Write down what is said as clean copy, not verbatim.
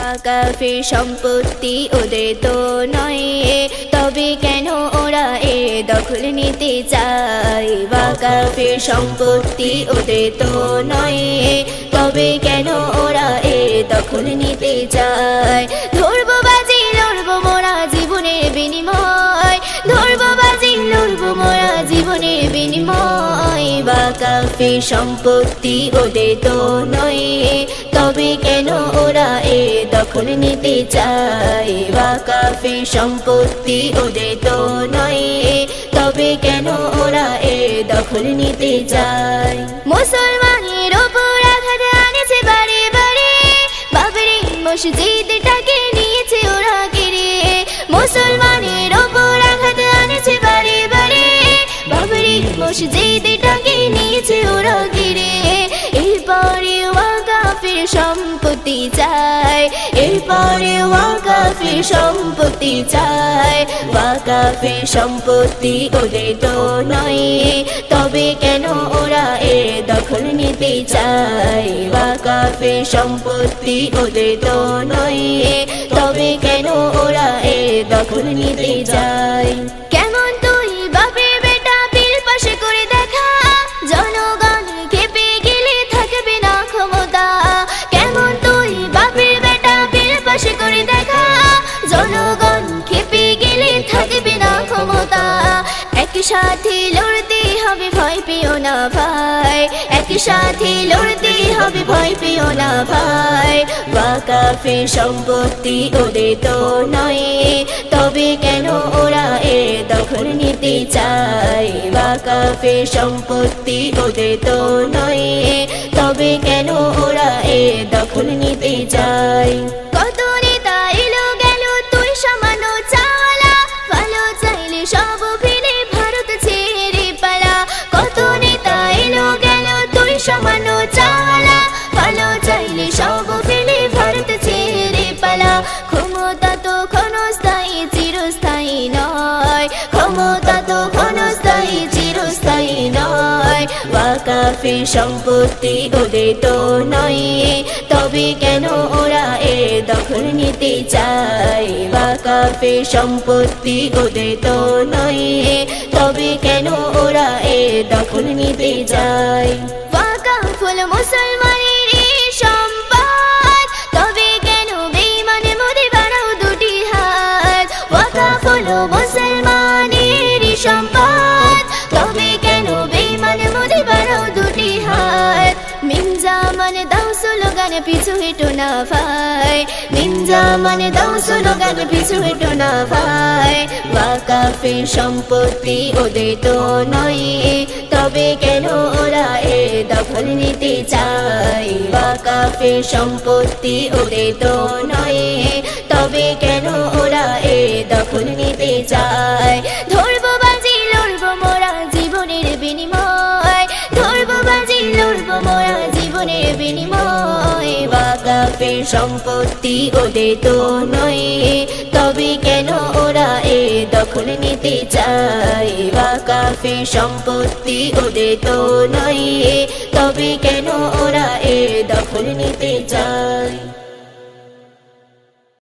ওয়াকাফের সম্পত্তি ওদের তো নয়, তবে কেন ওরা এ দখল নিতে চায়। ওয়াকাফের সম্পত্তি ওদের তো নয়, তবে কেন ওরা এ দখল নিতে চায়। ধরবো বাজি লড়বো মোরা জীবনের বিনিময়, ধরবো বাজি লড়বো মোরা জীবনের বিনিময়। ওয়াকাফের সম্পত্তি ওদের তো নয়, তবে কেন ওরা এ দখল নিতে চায়। ওয়াকাফের সম্পত্তি ওদের তো নয়, তবে কেন ওরা এ দখল নিতে চায়। মুসলমানের ওপর আঘাত আনেছে বারে বারে, বাবরি মসজিদটাকে নিয়েছে ওরা কেড়ে। মুসলমানের ওপর আঘাত আনেছে বারে বারে, বাবরি মসজিদটাকে নিয়েছে ওরা কেড়ে। এরপরে ওয়াকাফের সম্পত্তি চায়, এরপরে ওয়াকাফের সম্পত্তি চায়। ওয়াকাফের সম্পত্তি ওদের তো নয়, তবে কেন ওরা এ দখল নিতে চায়। ওয়াকাফের সম্পত্তি ওদের তো নয়, তবে কেন ওরা এ দখল নিতে চায়। কেমন তুই বাপের বেটা বিল পাশে করে দেখা, জনগণ খেপে গেলে থাকবে না ক্ষমতা। কেমন তুই বাপের বেটা বিল পাশে করে দেখা, জনগণ খেপে গেলে থাকবে না ক্ষমতা। একসাথে লড়তে হবে ভয় পেও না ভাই, একসাথে লড়তে হবে ভয় পেও না ভাই। ওয়াকাফের সম্পত্তি ওদের তো নয়, তবে কেন ওরা এ দখল নিতে চায়। ওয়াকাফের সম্পত্তি ওদের তো নয়, তবে কেন ওরা এ দখল নিতে চায়। কত নেতা এলো গেল তুই সামান্য চাওয়ালা, ভালো চাইলে সব ফিরে ভারত ছেড়ে পালা। কত নেতা এলো গেল তুই সামান্য চাওয়ালা, ভালো চাইলে সব ফেলে ভারত ছেড়ে পালা। ক্ষমতা তো ক্ষণস্থায়ী চিরস্থায়ী নয়, ক্ষমতা তো ক্ষণস্থায়ী চিরস্থায়ী নয়। ওয়াকাফের সম্পত্তি ওদের তো নয়, তবে কেন ওরা এ দখল নিতে চায়। ওয়াকাফের সম্পত্তি ওদের তো নয়, তবে কেন ওরা এ দখল নিতে চায়। ওয়াকাফ হলো মুসলমানের সম্পদ, তবে কেন বেঈমান মোদি বাড়াও দুটি হাত। ওয়াকাফ হলো মুসলমানের সম্পদ, তবে কেন বেঈমান মোদি বাড়াও দুটি হাত। মিনজামান দাও স্লোগান পিছু হেঁটো না ভাই, মিনজামান দাও স্লোগান পিছু হেঁটো না ভাই। ওয়াকাফের সম্পত্তি ওদের তো নয়, তবে কেন ওরা এ দখল নিতে চায়। ওয়াকাফের সম্পত্তি ওদের তো নয়, তবে কেন ওরা এ দখল নিতে চায়। ধরবো বাজি লড়বো মোরা জীবনের বিনিময়, ধরবো বাজি লড়বো মোরা জীবনের বিনিময়। ওয়াকাফের সম্পত্তি ওদের তো নয়, তবে কেন ওরা এ দখল নিতে চায়। ওয়াকাফের সম্পত্তি ওদের তো নয়, তবে কেন ওরা এ দখল নিতে চায়।